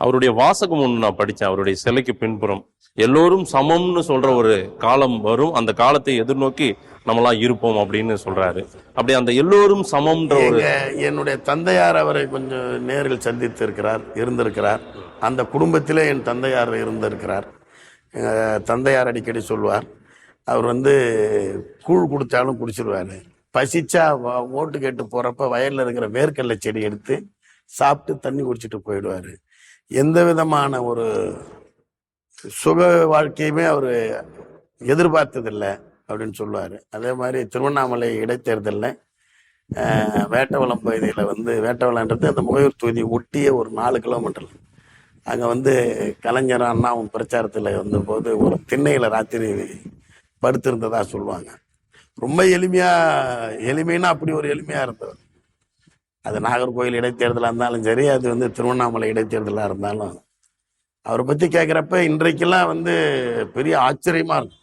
அவருடைய வாசகம் ஒன்று நான் படித்தேன். அவருடைய சிலைக்கு பின்புறம் எல்லோரும் சமம்னு சொல்ற ஒரு காலம் வரும், அந்த காலத்தை எதிர்நோக்கி நம்மளாம் இருப்போம் அப்படின்னு சொல்றாரு. அப்படி அந்த எல்லோரும் சமம்ன்ற ஒரு என்னுடைய தந்தையார் அவரை கொஞ்சம் நேரில் சந்தித்து இருந்திருக்கிறார். அந்த குடும்பத்திலே என் தந்தையார் இருந்திருக்கிறார். தந்தையார் அடிக்கடி சொல்வார், அவர் கூழ் குடித்தாலும் குடிச்சிருவார். பசிச்சா ஓட்டு கேட்டு போறப்ப வயல்ல இருக்கிற வேர்க்கடலை செடி எடுத்து சாப்பிட்டு தண்ணி குடிச்சிட்டு போயிடுவார். எந்த விதமான ஒரு சுக வாழ்க்கையுமே அவர் எதிர்பார்த்ததில்லை அப்படின்னு சொல்லுவார். அதே மாதிரி திருவண்ணாமலை இடைத்தேர்தலில் வேட்டவளம் பகுதியில் வேட்டவளன்றது அந்த முகையூர் தொகுதி ஒட்டிய ஒரு 4 கிலோமீட்டர் அங்கே கலைஞர் அண்ணாவும் பிரச்சாரத்தில் வந்தபோது ஒரு திண்ணையில் ராத்திரி படுத்திருந்ததா சொல்லுவாங்க. ரொம்ப எளிமைன்னா அப்படி ஒரு எளிமையாக இருந்தவர். அது நாகர்கோவில் இடைத்தேர்தலாக இருந்தாலும் சரி, அது திருவண்ணாமலை இடைத்தேர்தலாக இருந்தாலும் அவரை பற்றி கேட்குறப்ப இன்றைக்கெல்லாம் பெரிய ஆச்சரியமாக இருக்கும்.